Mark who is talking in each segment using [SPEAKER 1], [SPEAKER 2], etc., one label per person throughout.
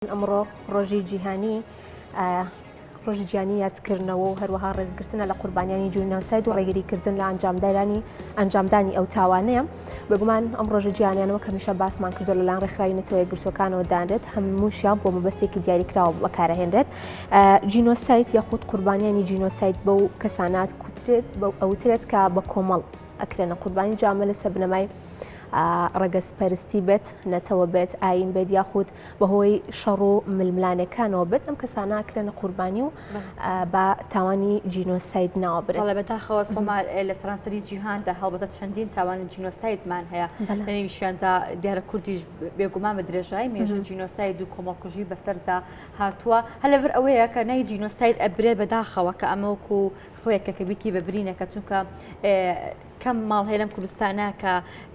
[SPEAKER 1] ئەمڕۆ ڕۆژی جیهانی ڕۆژی جیهانی یادکردنەوە و هەروەها ڕێزگرتنە لە قوربانیانی جینۆساید و ڕێگریکردن لە ئەنجامدانی ئەو تاوانەیە. بەگومان ئەم ڕۆژە جیهانیانەوە کەمیشە باسمان کردو لەلایەن ڕێکخراوی نەتەوەیە گرتوەکانەوە دانرێت هەمووشیان بۆ مەبەستێکی دیاریکراوە بەکارەهێنرێت. جینۆساید یاخود قوربانیانی جینۆساید بەو کەسانات ئەوترێت کە بە کۆمەڵ ئەکرێنە قوربانی جامە لەسەر بنەمای ڕەگەزپەرستی بێت، نەتەوە بێت، ئاین بێت یاخود بەهۆی شەڕ و ململانەکانەوە بێت ئەم کەسانە ئەکرێنە قوربانی و بە تاوانی جینۆساید ناوە برێت.
[SPEAKER 2] بەداخەوە سۆمار لە سەرانسەری جیهاندا هەڵبەتە چەندین تاوانی جینۆسایدمان هەیە لە نێویشیاندا دیارە کوردیش بێگومان بە درێژایی مێژووی جینۆساید و کۆمەڵکوژی بەسەردا هاتووە هە لەبەر ئەوەیە کە ناوی جینۆساید ئەبرێت بەداخەوە کە ئەمە وەکو خۆیەکە کە بیکی بەبرینەکە چونکە کەم ماڵ هەیە لەم کوردستانە کە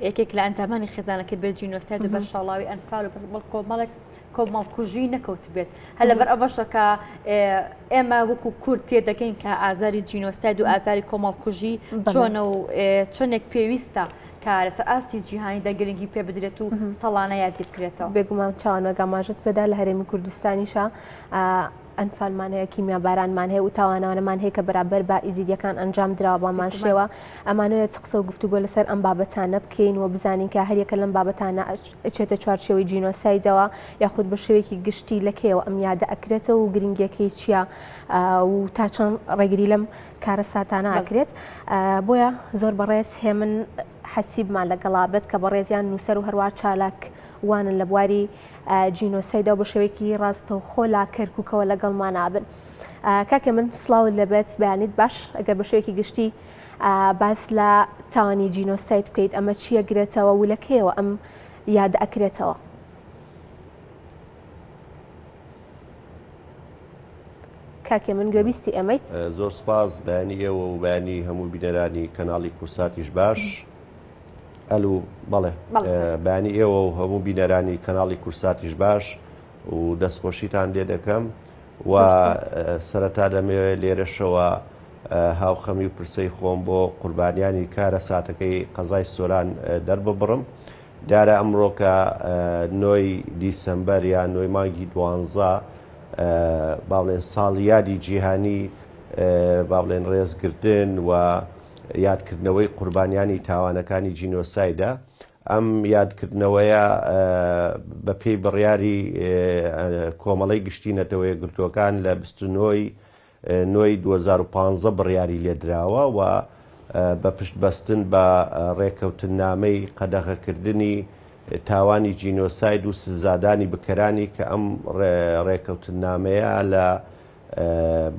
[SPEAKER 2] یەکێک لە ئەندامانی خێزانەکە بێت جینۆساید و بەرشاڵاوی ئەنفال و کۆمەڵێک کۆمەڵکوژی نەکەوت بێت هەر لەبەر ئەوەشە کە ئێمە وەکو کورد تێدەکەین کە ئازاری جینۆساید و ئازاری کۆمەڵکوژی چۆنە و چۆنێک پێویستە کە لەسەر ئاستی جیهانیدا گرنگی پێ بدرێت و سەڵانە یادی بکرێتەوە.
[SPEAKER 1] بێگومان چاوانەگەماژت بەدا لە هەرێمی کوردستانیشە ئەنفالمان هەیە، کیمیا بارانمان هەیە و تاوانانەمان هەیە کە بەرامبەر با ئیزیدیەکان ئەنجام درراوە بامان شێوە ئەمانەیە قسە و گفتوگۆ لەسەر ئەم بابەتانە بکەین و بزانین کە هەریەکە لەم بابەتانە ئەچێتە چوارچێوەی جینۆسایدەوە یاخود بە شێوەیەکی گشتی لەکەیەوە ئەم یادە ئەکرێتەوە و گرنگیەکەی چییە و تا چەند ڕێگری لەم کارە ساتانە ئەکرێت. بۆیە زۆر بەڕێز هێمن حەسیبمان لەگەڵابێت کە بەڕێزیان نووسەر و هەروە چالاک وانن لە بواری جینۆسایدا بە شێوەیەکی ڕاستەوخۆ لا کەرکووکەوە لەگەڵمان نابن. کاکە من سڵاو لەبێت بەیانیت باش ئەگەر بە شێوەیەکی گشتی باس لە تاوانی جینۆساید بکەیت ئەمە چیە گرێتەوە و لەکەیەوە ئەم یادە ئەکرێتەوە. کاکێ من گوێبیستی ئەمەیت.
[SPEAKER 3] زۆر سپاس بەیانی ئێوە و بەیانی هەموو بینەرانی کەناڵی کورساتیش باش. ئەلو بەڵێ بەیانی ئێوە و هەموو بینەرانی کەناڵی کورساتیش باش و دەستخۆشیتان لێ دەکەم و سەرەتا دەمەوێت لێرەشەوە هاوخەمی و پرسەی خۆم بۆ قوربانیانی کارە ساتەکەی قەزای سۆران دەرببڕم. دیارە ئەمڕۆکە 9 دیسەمبەر یان 9 مانگی 12 باڵێن ساڵیادی جیهانی باڵێن ڕێزگرتن و یادکردنەوەی قوربانیانی تاوانەکانی جینۆسایدا. ئەم یادکردنەوەیە بە پێی بڕیاری کۆمەڵی گشتی نەتەوەیە گرتوەکان لە 29 2015 بڕیاری لێدراوە و بە پشتبەستن بە ڕێکەوتنامەی قەدەغەکردنی تاوانی جینۆساید و سزادانی بکەرانی کە ئەم ڕێکەوتنامەیە لە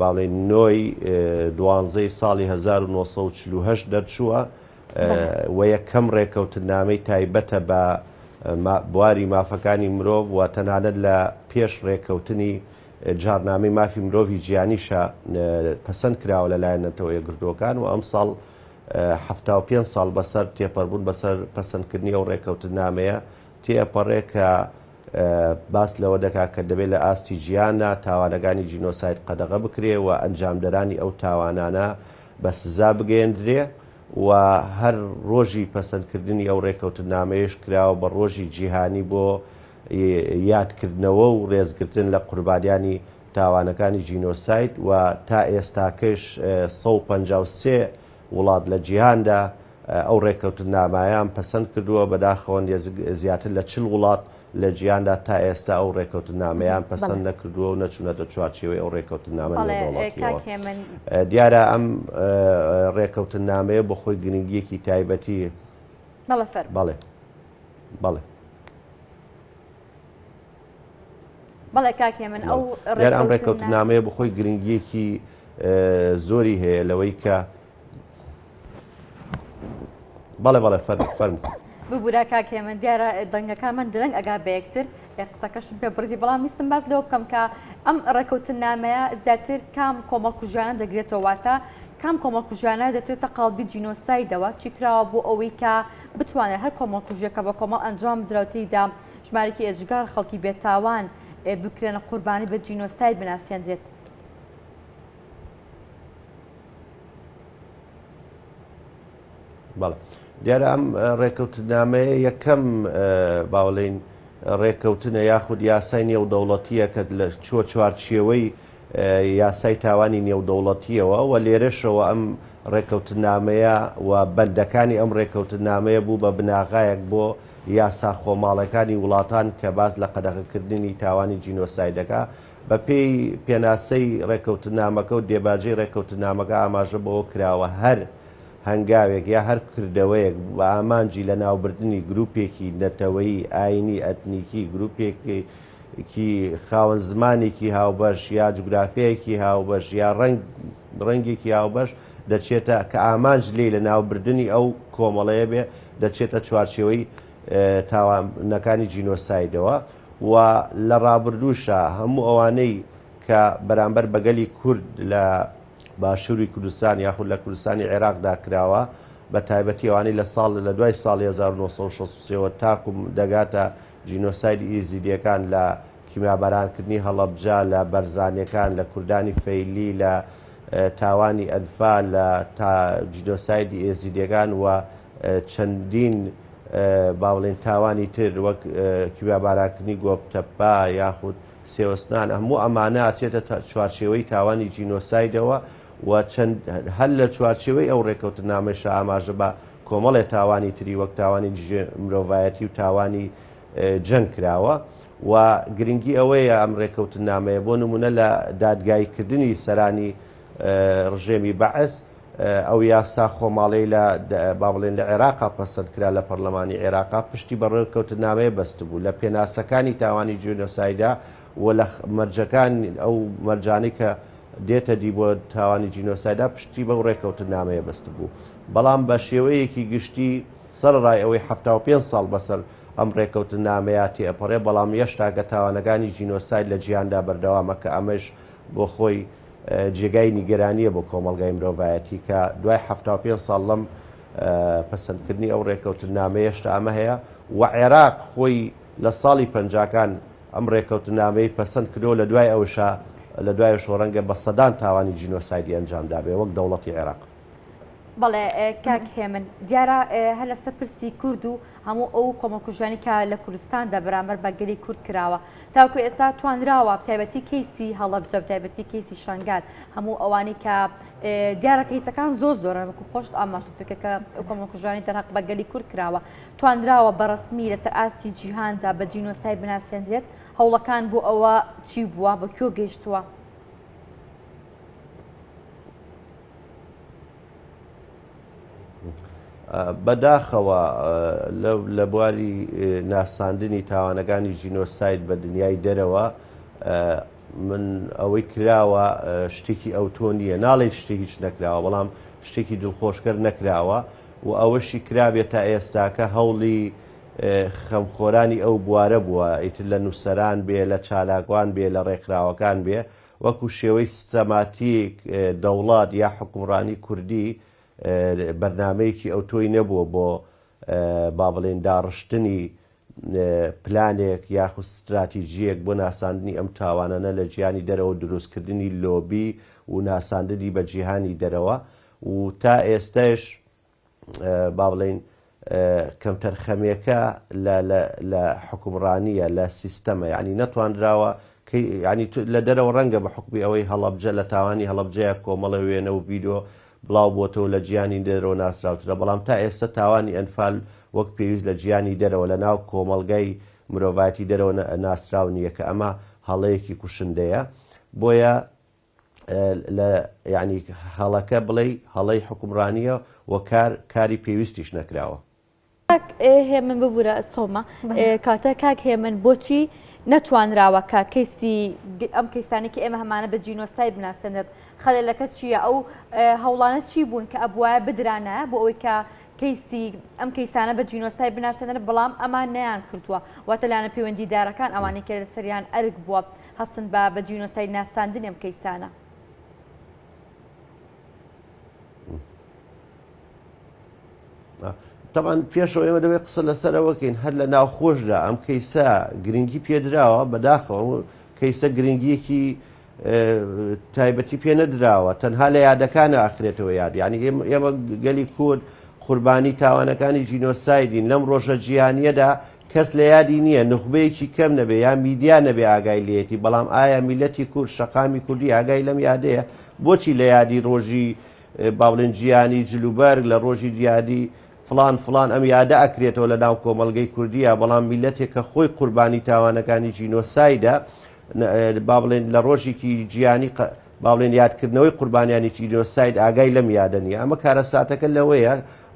[SPEAKER 3] باڵێن 9 ساڵی 1940 دەرچووە و یەکەم ڕێکەوتنامەی تایبەتە بە بواری مافەکانی مرۆڤ و تەنانەت لە پێش ڕێکەوتنی جارنامەی مافی مرۆڤی جیهانیشە پەسەند کراوە لەلایەن نەتەوە یەکگرتووەکان و ئەم ساڵ 75 ساڵ بەسەر تێپەڕبوون بەسەر پەسەندکردنی ئەو ڕێکەوتنامەیە تێپەڕێ کە باس لەوە دەکات کە دەبێت لە ئاستی ژیانە تاوانەکانی جینۆساید قەدەغە بکرێ و ئەنجامدەرانی ئەو تاوانانە بە سزا بگەێنرێ و هەر ڕۆژی پەسەندکردنی ئەو ڕێکەوتنامەیەش کراوە بە ڕۆژی جیهانی بۆ یادکردنەوە و ڕێزگرتن لە قوربانیانی تاوانەکانی جینۆساید و تا ئێستاکەش 153 وڵات لە جیهاندا ئەو ڕێکەوتنامایان پەسەند کردووە بەداخەوە زیاتر لە 40 وڵات لە جیهاندا تا ئێستا ئەو ڕێکەوتنامەیان پەسەند نەکردووە و نەچوونەتە چوارچێوەی ئەو ڕێکەوتنامە نێودەوڵەتیەوە. دیارە ئەم ڕێکەوتنامەیە بە خۆی گرنگیەکی تایبەتی بەڵێ
[SPEAKER 2] کاکێ من
[SPEAKER 3] ئەم ڕێکەوتنامەیە بە خۆی گرنگیەکی زۆری هەیە لەوەی کە بەڵێ فەرم
[SPEAKER 2] ببوورە کاکێ من دیارە دەنگەکانمان درەنگ ئەگا بە یەکتر قسەکەشم پێ بڕدی بەڵام ویستم باس لەوە بکەم کە ئەم ڕێکەوتنامەیە زیاتر کام کۆمەڵکوژیانە دەگرێتەوە واتە کام کۆمەڵکوژیانە دەتوێتە قاڵبی جینۆسایدەوە چی کراوە بۆ ئەوەی کە بتوانێت هەر کۆمەڵکوژیەکە بە کۆمەڵ ئەنجام بدراوتەیدا ژمارەی ئێجگار خەڵکی بێتاوان بکرێنە قوربانی بە جینۆساید بناسیێنرێت.
[SPEAKER 3] بەڵێ دیارە ئەم ڕێکەوتنامەیە یەکەم باوەڵین ڕێککەوتنە یاخود یاسای نێودەوڵەتیە کە لە چوارچێوەی یاسای تاوانی نێودەوڵەتیەوە و لێرەشەوە ئەم ڕێککەوتنامەیە و بەندەکانی ئەم ڕێککەوتنامەیە بوو بە بناغایەک بۆ یاسا خۆماڵەکانی وڵاتان کە باز لە قەدەغەکردنی تاوانی جینۆسایدەکە بە پێی پێناسەی ڕێککەوتنامەکە و دێباجەی ڕێککەوتنامەکە ئاماژە بەوە کراوە هەر هەنگاوێک یا هەر کردەوەیەک بە ئامانجی لە ناوبردننی گرروپێکی نەتەوەیی ئاینی ئەتنیکی گرروپێکی خاوەن زمانێکی هاوبەش یا جوگرافیایەکی هاوبەش یا ڕەنگێکی هاوبەش دەچێتە کە ئامانج لێ لە ناوبردننی ئەو کۆمەڵەیە بێ دەچێتە چوارچێوەی تاوانەکانی جینۆسایدەوە و لە ڕابردووشە هەموو ئەوانەی کە بەرامبەر بەگەلی کورد لە باشووری کوردستان یاخود لە کوردستانی عێراقدا کراوە بە تایبەتی ئەوانەی لە دوای ساڵی 1963 تاکوم دەگاتە جینۆسایدی ئیزیدیەکان لە کیمیابارانکردنی هەڵەبجا لە بەرزانیەکان لە کوردانی فەیلی لە تاوانی ئەنفال لە جینۆسایدی ئێزیدیەکان و چەندین باوڵێن تاوانی تر وەک کیمیابارانکردنی گۆبتەپا یاخود سێوەستنان هەموو ئەمانە ئاچێتە چوارچێوەی تاوانی جینۆسایدەوە و هەر لە چوارچێوەی ئەو ڕێککەوتنامەیشە ئاماژە بە کۆمەڵێ تاوانی تری وەک تاوانی مرۆڤایەتی و تاوانی جەنگ کراوە و گرنگی ئەوەیە ئەم ڕێککەوتنامەیە بۆ نمونە لە دادگایکردنی سەرانی ڕژێمی بەعس ئەو یاسا خۆماڵەی لە با بڵێن لە عێراقا پەسەند کرا لە پەرلەمانی عێراقا پشتی بە ڕێککەوتنامەیە بەست بوو لە پێناسەکانی تاوانی جینۆسایدا و لە مەرجەکان ئەو مەرجانەی کە دێتە دی بۆ تاوانی جینۆسایدا پشتی بە ڕێککەوتنامەیە بەست بوو بەڵام بە شێوەیەکی گشتی سەرڕای ئەوەی 75 ساڵ بەسەر ئەم ڕێککەوتنامەیەتی ئەپەڕێ بەڵام هێشتا کە تاوانەکانی جینۆساید لە جیهاندا بەردەوامە کە ئەمەش بۆ خۆی جێگای نیگەرانیە بۆ کۆمەلگای مرۆڤایەتی کە دوای 75 ساڵ لەم پەسەندکردنی ئەو ڕێککەوتنامەیە هێشتا ئەمە هەیە و عێراق خۆی لە ساڵی پەنجاکان ئەم ڕێککەوتنامەی پەسەند کردەوە لە دوای ئەوشا لە دوای شۆڕەنگە بە سەدان تاوانی جینۆسایدی ئەنجامدا بێ وەک دەوڵەتی عێراق.
[SPEAKER 2] بەڵێ کاک هێمن دیارە هەر لەسەر پرسی کورد و هەموو ئەو کۆمەڵکوژانی کە لە کوردستاندا بەرامبەر بەگەلی کورد کراوە تاوکو ئێستا توانراوە تایبەتی کەیسی هەڵەبجە تایبەتی کەیسی شانگال هەموو ئەوانی کە دیارە کەیسەکان زۆرە وەکو خۆشت ئاماژتەکە کە کۆمەڵکوژانی دەرهەق بەگەلی کورد کراوە توانراوە بەڕسمی لەسەر ئاستی جیهاندا بە جینۆساید بناسێنرێت هەوڵەکان بۆ ئەوە چی بووە بە کێو گەیشتووە؟
[SPEAKER 3] بەداخەوە لە بواری ناساندنی تاوانەکانی جینۆساید بە دنیای دەرەوە من ئەوەی کراوە شتێکی ئەوتۆ نییە ناڵێن شتێ هیچ نەکراوە بەڵام شتێکی دڵخۆشکەر نەکراوە و ئەوەشی کرابێت تا ئێستاکە هەوڵی خەمخۆرانی ئەو بوارە بووە ئیتر لە نووسەران بێ لە چالاکوان بێ لە ڕێکخراوەکان بێ وەکو شێوەی سیستەماتیک دەوڵات یا حکومڕانی کوردی بەرنمەیەکی ئەو تۆی نەبووە بۆ با بڵێن داڕشتنی پلانێک یاخود استراتیژیەک بۆ ناساندنی ئەم تاوانانە لە جیهانی دەرەوە دروستکردنی لۆبی و ناساندنی بە جیهانی دەرەوە و تا ئێستاش با بڵێن کەمتەرخەمێکە لە حکومڕانیە لە سیستەمە یعنی نەتوانراوە ینی لە دەرەوە ڕەنگە بە حکمی ئەوەی هەڵەبجە لە تاوانی هەڵەبجەیە کۆمەڵە وێنە و ڤیدۆ بڵاو بۆتەوە لە جیهانی دەرەوە ناسراوترە بەڵام تا ئێستا تاوانی ئەنفال وەک پێویست لە جیهانی دەرەوە لە ناو کۆمەڵگەی مرۆڤایەتی دەرەوە ناسراو نییە کە ئەمە هەڵەیەکی کوشندەیە بۆیە ینی هەڵەکە بڵێ هەڵەی حکومڕانیە و کاری پێویستیش نەکراوە.
[SPEAKER 2] هێمن ببوورە سۆمە کاتە کاک هێمن بۆچی نەتوانراوە کەیسی ئەم کەیسانێکی ئێمە هەمانە بە جینۆساید بناسێنێت خەلەلەکە چییە ئەو هەوڵانە چی بوون کە ئەبوایە بدرانە بۆ ئەوەی کە کەیسی ئەم کەیسانە بە جینۆساید بناسێنێت بەڵام ئەمان نەیان کردووە واتە لایەنە پەیوەندیدارەکان ئەوانەی کە لەسەریان ئەرک بووە هەستن بە جینۆساید ناساندن ئەم کەیسانە.
[SPEAKER 3] طبعاً پێشەوە ئێمە دەوێت قسە لەسەرەوەکەین هەر لە ناوخۆشدا ئەم کەیسە گرنگی پێدراوە بەداخەوە کەیسە گرنگیەکی تایبەتی پێ نەدراوە تەنها لە یادەکانە ئاخرێتەوە یاد یعنی ئێمە گەلی کورد قوربانی تاوانەکانی جینۆسایدین لەم ڕۆژە جیهانیەدا کەس لە یادی نییە نخبەیەکی کەم نەبێ یا میدیا نەبێ ئاگای لێتی بەڵام ئایا میلەتی کورد شەقامی کوردی ئاگای لەم یادەیە بۆچی لە یادی ڕۆژی باڵێن گیانی جلوبەرگ لە ڕۆژی دیادی فلان ئەم یادە ئەکرێتەوە لە ناو کۆمەلگەی کوردیە بەڵام میلەتێک کە خۆی قوربانی تاوانەکانی جینۆسایدە با بڵێن لە ڕۆژێکی گیانی باڵێن یادکردنەوەی قوربانیانی جینۆساید ئاگای لەم یادە نیە ئەمە کارە ساتەکە لەوەیە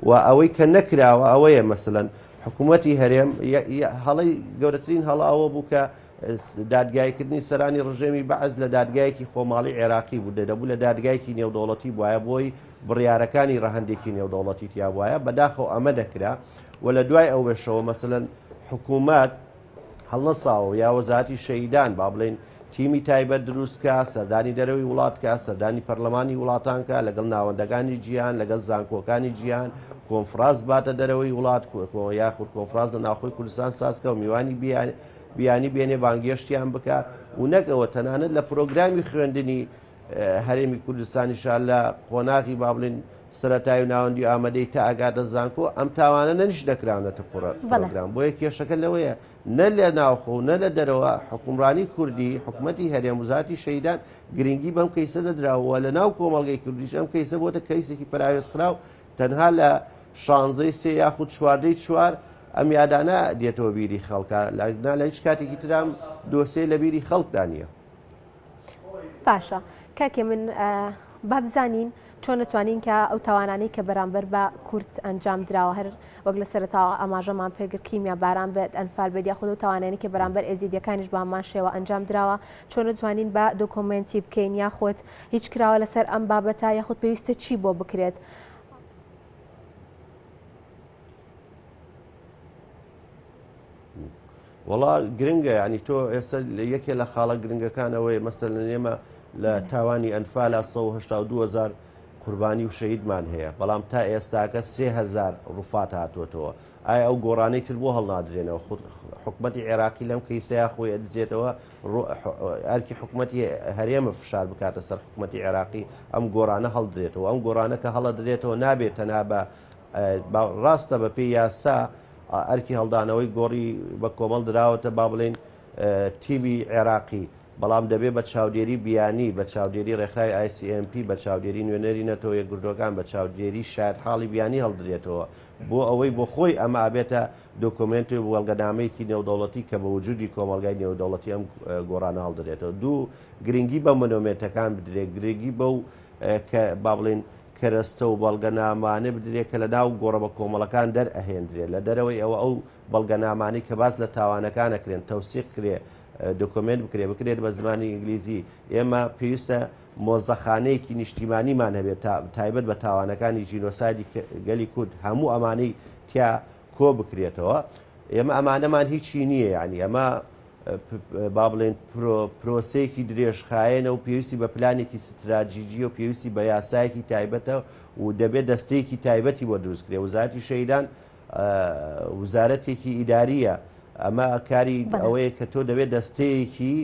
[SPEAKER 3] و ئەوەی کە نەکراوە ئەوەیە مەسەلەن حکوومەتی هەرێم هەڵی گەورەترین هەڵ ئەوە بوو کە دادگایکردنی سەرانی ڕژێمی بەعز لە دادگایەکی خۆماڵی عێراقی بوو دەبوو لە دادگایەکی نێودەوڵەتی بواە بۆی بڕیارەکانی ڕەهەندێکی نێودەوڵەتی تیا وایە بەداخەوە ئەمە دەکرا و لە دوای ئەو بێشەوە مەسەلەن حکوومەت هەڵنەساوە یا وەزارەتی شەیدان با بڵێن تیمی تایبەت دروستکە سەردانی دەرەوەی وڵاتکە سەردانی پەرلەمانی وڵاتانکە لەگەڵ ناوەندەکانی جیهان لەگەڵ زانکۆکانی جیهان کۆنفراز باتە دەرەوەی وڵات یاخود کۆنفراز لە ناوخۆی کوردستان سازکە و میوانی بیانی بێنێ بانگێشتیان بکە و نەکەوە تەنانەت لە پرۆگرامی خوێندنی هەرێمی کوردستانیشا لە قۆناغی با بڵێن سەرەتای و ناوەندی ئامادەی تا ئاگادە زانکۆ ئەم تاوانە نەنیش دەکراونەتە پرۆگرام بۆیە کێشەکە لەوەیە نە لە ناوخۆ نە لە دەرەوە حکومڕانی کوردی حکوومەتی هەرێم وزارەتی شەیدان گرنگی بەم کەیسە دەدراوە لە ناو کۆمەڵگەی کوردیش ئەم کەیسە بۆتە کەیسێکی پراوێزخراو تەنها لە 16 یاخود 4 ئەم یادانە دێتەوە بیری خەڵکە لە هیچ کاتێکی ترام دۆسێ لە بیری خەڵکدا نییە.
[SPEAKER 1] باشە کاکێ من با بزانین چۆن نتوانین کە ئەو تاوانانەی کە بەرامبەر بە کورد ئەنجام دراوە هەر وەک لە سەرەتاوە ئاماژەمان پێگر کیمیا باران بێت ئەنفال بێت یاخود و تاوانانی کە بەرامبەر ئێزیدیەکانیش بە هەمان شێوە ئەنجام دراوە چۆن نتوانین بە دۆکۆمنتی بکەین یاخود هیچ کراوە لەسەر ئەم بابەتە یاخود پێویستە چی بۆ بکرێت.
[SPEAKER 3] وڵا گرنگە ینی تۆ ئێستا یەکێ لە خاڵە گرنگەکانەوەی مەسەلەن ئێمە لە تاوانی ئەنفالە 1970,000 قوربانی و شەهیدمان هەیە بەڵام تا ئێستاکە 3000 ڕوفات هاتوۆتەوە ئایا ئەو گۆڕانەی تر بۆ هەڵنادرێنەوە حکوومەتی عێراقی لەم کەیسەیە خۆی ئەدزێتەوە ئەرکی حکوومەتی هەرێمە فشار بکاتە سەر حکوومەتی عێراقی ئەم گۆڕانە هەڵدرێتەوە ئەم گۆڕانە کە هەڵەدرێتەوە نابێت تەنها بە ڕاستە بە پێی یاسا ئەرکی هەڵدانەوەی گۆڕی بە کۆمەڵ دراوەتە با بڵێن تیمی عێراقی بەڵام دەبێت بە چاودێری بیانی بە چاودێری ڕێکخراوی ICMP بە چاودێری نوێنەری نەتەوەیە گردۆکان بە چاودێری شاید حاڵی بیانی هەڵدرێتەوە بۆ ئەوەی بۆ خۆی ئەمە ئابێتە دۆکۆمنتی وەڵگەنامەیەکی نێودەوڵەتی کە بە وجودی کۆمەلگای نێودەوڵەتی ئەم گۆڕانە هەڵدرێتەوە دوو گرنگی بە مۆنۆمنتەکان بدرێت گرنگی بەو با بڵێن کەرەستە و بەڵگەنامانە بدرێت کە لە ناو گۆڕە بە کۆمەڵەکان دەرئەهێنرێت لە دەرەوەی ئەوە ئەو بەڵگەنامانەی کە باس لە تاوانەکانەکرێن تەوسیق کرێ دۆکۆمنت بکرێت بە زمانی ئینگلیزی ئێمە پێویستە مۆزەخانەیەکی نیشتیمانیمان هەبێت تایبەت بە تاوانەکانی جینۆسایدی گەلی کورد هەموو ئەمانەی تیا کۆ بکرێتەوە ئێمە ئەمانەمان هیچی نییە ینی ئەمە با بڵێن پرۆسەیەکی درێژخایەنە و پێویستی بە پلانێکی ستراتژیجی و پێویستی بە یاسایەکی تایبەتە و دەبێت دەستەیەکی تایبەتی بۆ دروستکرێ وزارەتی شەیدان وزارەتێکی ئیداریە ئەمە کاری ئەوەیە کە تۆ دەبێت دەستەیەکی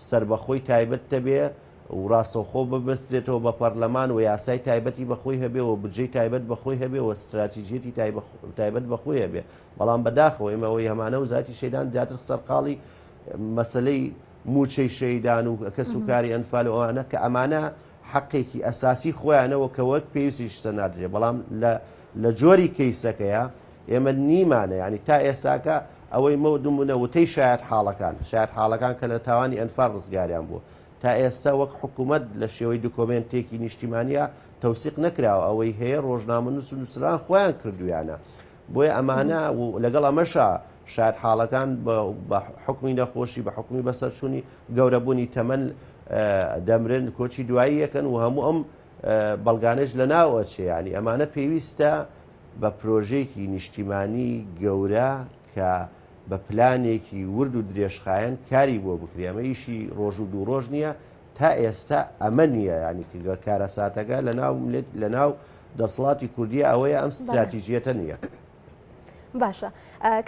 [SPEAKER 3] سربەخۆی تایبەت دەبێ و ڕاستەوخۆ ببسترێتەوە بە پەرلەمان و یاسای تایبەتی بەخۆی هەبێ و بجێی تایبەت بەخۆی هەبێ و استراتیژیەتی تایبەت بەخۆی هەبێ بەڵام بەداخەوە ئێمە ئەوەی هەمانە وزارەتی شەیدان زیاتر سەرقاڵی مەسلەی موچەی شەیدان و کەس و کاری ئەنفال ئەوانە کە ئەمانە حەقێکی ئەساسی خۆیانەوە کە وەک پێویستیش سەنادرێ بەڵام لە جۆری کەیسەکەیە ئێمە نیمانە ینی تا ئێستاکە ئەوەی مەودومونە وتەی شاید حاڵەکان کە لە تاوانی ئەنفال ڕزگاریان بوو تا ئێستا وەک حکوومەت لە شێوەی دوکۆمنتێکی نیشتیمانیە تەوسیق نەکراوە ئەوەی هەیە ڕۆژنامە نووس و نووسران خۆیان کردویانە بۆیە ئەمانە لەگەڵ ئەمەشا شاید حاڵەکان بە حکمی نەخۆشی بە حکمی بەسەرچوونی گەورەبوونی تەمەن دەمرن کۆچی دوایی یەکەن و هەموو ئەم بەڵگانش لە ناوە چێ ینی ئەمانە پێویستە بە پرۆژێکی نیشتیمانی گەورە کە بە پلانێکی ورد و درێژخایەن کاری بۆ بکرێ ئەمە ئیشی ڕۆژ و دوو ڕۆژ نییە تا ئێستا ئەمە نییە ینی کارە ساتەکە لە ناو دەسەڵاتی کوردی ئەوەیە ئەم استراتیژیەتە نییە.
[SPEAKER 1] باشە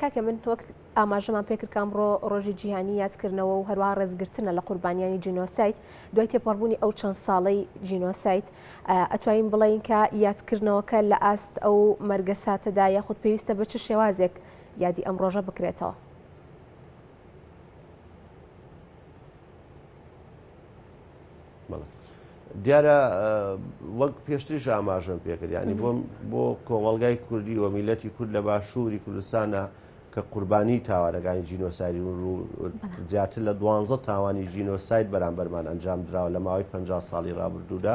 [SPEAKER 1] کاکە من وەک ئاماژەمان پێکرد کامڕۆ ڕۆژی جیهانی یادکردنەوە و هەروە ڕێزگرتنە لە قوربانیانی جینۆسایت دوای تێپەڕبوونی ئەو چەند ساڵەی جینۆسایت ئەتوانین بڵین کە یادکردنەوەکە لە ئاست ئەو مەرگە ساتەدا یاخود پێویستە بە چ شێوازێک یادی ئەم ڕۆژە بکرێتەوە.
[SPEAKER 3] دیارە وەک پێشتریش ئاماژەم پێکرد ینی بۆ کۆمەڵگای کوردی و میلەتی کورد لە باشووری کوردستانە کە قوربانی تاوانەکانی ژینۆسایدی زیاتر لە 12 تاوانی ژینۆساید بەرامبەرمان ئەنجام دراوە لە ماوەی 50 ساڵی ڕابردوودا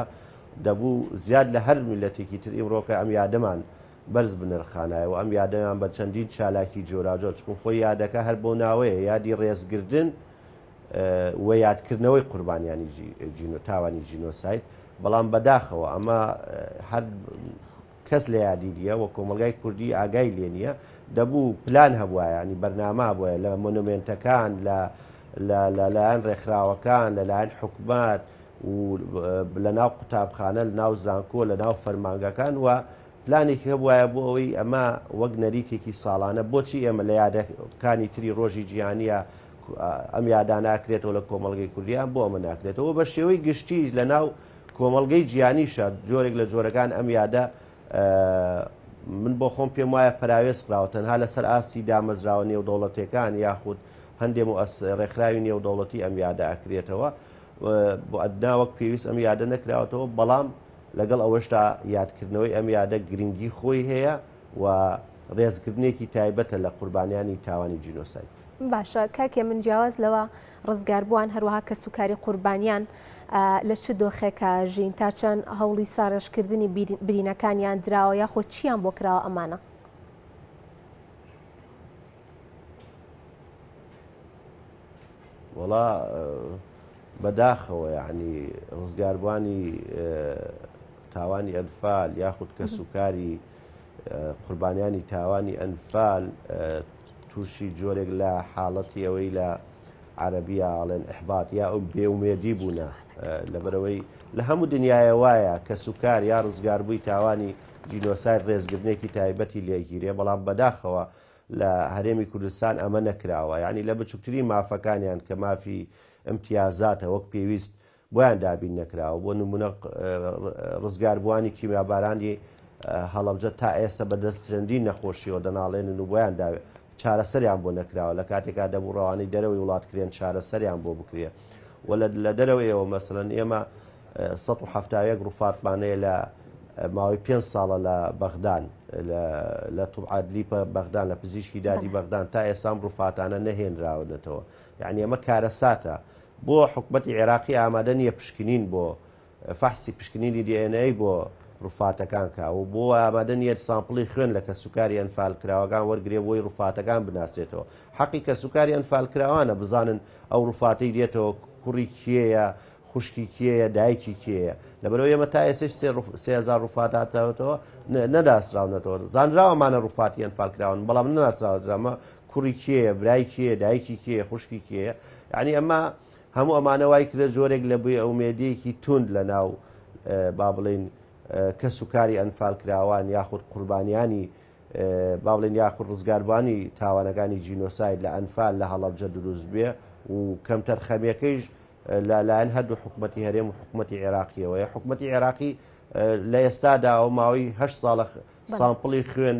[SPEAKER 3] دەبوو زیاد لە هەر میلەتێکی تر ئیمڕۆکە ئەم یادەمان بەرز بنرخانایە و ئەم یادەمان بە چەندین چالاکی جۆراجۆر چکن خۆی یادەکە هەر بۆ ناوەیە یادی ڕێزگردن و یادکردنەوەی قوربانیانی تاوانی ژینۆساید بەڵام بەداخەوە ئەمە هەر کەس لە یادی دیە و کۆمەلگای کوردی ئاگای لێ نییە دەبوو پلان هەبووە ینی بەرنامە بووە لە مۆنومنتەکان لەلایەن ڕێکخراوەکان لەلایەن حکومات و لە ناو قوتابخانە لە ناو زانکۆ لە ناو فەرمانگەکان و پلانێکی هەبوایە بۆ ئەوەی ئەمە وەک نەریتێکی ساڵانە بۆچی ئێمە لە یادەکانی تری ڕۆژی جیهانیە ئەم یادا ناکرێتەوە لە کۆمەڵگەی کوردیان بۆ ئەمە ناکرێتەوە بە شێوەی گشتی لە ناو کۆمەڵگەی جیهانیشە جۆرێک لە جۆرەکان ئەم یادە من بۆ خۆم پێم وایە پراوێز کراوە تەنها لەسەر ئاستی دامەزراوە نێودەوڵەتیەکان یاخود هەندێک ڕێکخراوی نێودەوڵەتی ئەم یادە ئەکرێتەوە بۆ ئەدنا وەک پێویست ئەم یادە نەکراوەتەوە بەڵام لەگەڵ ئەوەشتا یادکردنەوەی ئەم یادە گرنگی خۆی هەیە و ڕێزکردنێکی تایبەتە لە قوربانیانی تاوانی ژینۆساید.
[SPEAKER 1] باشە کاکێ من جیاواز لەوە ڕزگاربووان هەروەها کە سوکاری قوربانیان لە چ دۆخێکە ژین تا چەند هەوڵی ساڕێژکردنی برینەکانیان دراوە یاخۆ چیان بۆ کراوە ئەمانە؟
[SPEAKER 3] وڵا بەداخەوە یعنی ڕزگاربوانی تاوانی ئەنفال یاخود کە سوکاری قوربانیانی تاوانی ئەنفال تووشی جۆرێک لە حاڵەتی ئەوەی لە عەرەبیە ئاڵێن ئیحبات یا ئەو بێومێدی بوونە لەبەرەوەی لە هەموو دنیاە وایە کە سوکار یا ڕزگاربووی تاوانی ژینۆساید ڕێزگرنێکی تایبەتی لێگیرێ بەڵام بەداخەوە لە هەرێمی کوردستان ئەمە نەکراوە ینی لە بچووکترین مافەکانیان کە مافی ئەمتیازاتە وەک پێویست بۆیان دابین نەکراوە بۆ نمونە ڕزگاربووانی کیمیابارانی هەڵەبجە تا ئێستا بەدەست چەندین نەخۆشیەوە دەناڵێنن و بۆیان داوێت چارەسەریان بۆ نەکراوە لە کاتێکا دەبوو ڕەوانەی دەرەوەی وڵاتکرێن چارەسەریان بۆ بکرێ و لە دەرەوەیەوە مەسەڵەن ئێمە 170 ڕوفاتمانەیە لە ماوەی 5 ساڵە لە بەغدان لە توعادلیپە بەغدان لە پزیشکی دادی بەغدان تا ئێسام ڕوفاتانە نەهێنراونەتەوە یعنی ئەمە کارەساتە بۆ حکومەتی عێراقی ئامادە نییە پشکنین بۆ فەحسی پشکنینی DNA بۆ ڕوفاتەکان کاوە بۆ ئامادە نیە سامپڵی خوێن لە کە سوکاری ئەنفال کراوەکان وەرگێ بۆی ڕوفاتەکان بناسرێتەوە حەقی کە سوکاری ئەنفال کراوانە بزانن ئەو ڕوفاتەی دێتەوە کوڕی کێیە خوشکی کێیە دایکی کێیە لەبەرەوەی ئێمە تا ئێسش 3000 ڕوفاتاتەوەتەوە نەداسراونەتەوە زانراوەمانە ڕوفاتی ئەنفال کراون بەڵام نەناسراوەمە کوڕی کێیە برای کێیە دایکی کێیە خوشکی کێیە یعنی ئەمە هەموو ئەمانە وای کرێت جۆرێک لە بووی ئەومێدیەکی توند لە ناو با بڵین کە سوکاری ئەنفال کراوان یاخود قوربانیانی با بڵین یاخود ڕزگاربوانی تاوانەکانی ژینۆساید لە ئەنفال لە هەڵەبجە دروست بێ و کەمتەر خەمیەکەیش لەلایەن هەردوو حکومەتی هەرێم و حکومەتی عێراقیەوە حکومەتی عێراقی لە ئێستادا ئەو ماوەی 8 ساڵە سامپڵی خوێن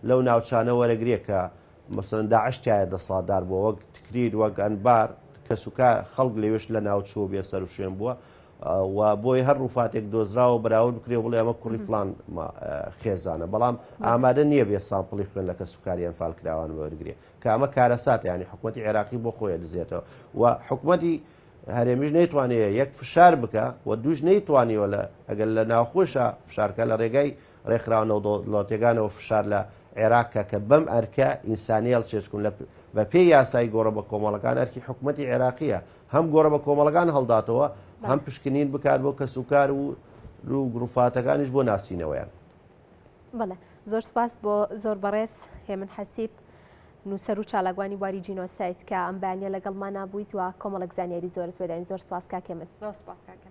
[SPEAKER 3] لەو ناوچانە وەرەگرێ کە مەسەڵەن داعشتایە دەسەڵاتدار بووە وەک تکریر وەک ئەنبار کە سوکار خەڵک لەوێش لە ناوچوو بێ سەر و شوێن بووە و بۆی هەر ڕوفاتێک دۆزراوە بەراورد بکرێ بڵێ ئەمە کوڕی فلان خێزانە بەڵام ئامادە نییە بێ سامپڵی خوێن لە کە سوکاری ئەنفال کراوان وەرگێ کە ئەمە کارەسات ینی حکومەتی عێراقی بۆ خۆیە دزێتەوە و حکومەتی هەرێمیش نەیتوانێت یەک فشار بکە و دووش نەیتوانیوە لە ئەگەر لە ناوخۆشە فشارکە لە ڕێگای ڕێکخراونەوەڵاتیەکانەوە فشار لە عێراقکە کە بەم ئەرکە ئینسانی هەڵچێچکن بە پێی یاسای گۆڕە بە کۆمەڵەکان ئەرکی حکومەتی عێراقیە هەم گۆڕە بە کۆمەڵەکان هەڵداتەوە هەم پشکنین بکات بۆ کە سوکار و گروفاتەکانیش بۆ ناسینەوەیان.
[SPEAKER 1] بەڵێ زۆر سپاس بۆ زۆر بەڕێز هێمن حەسیب نووسەر و چالاگوانی بواری ژینۆساید کە ئەم بەیانیە لەگەڵمان نابوویت و کۆمەڵک زانیاری زۆرت بێداین. زۆر سپاس کاکێ من.
[SPEAKER 2] زۆر سپاس کاکە.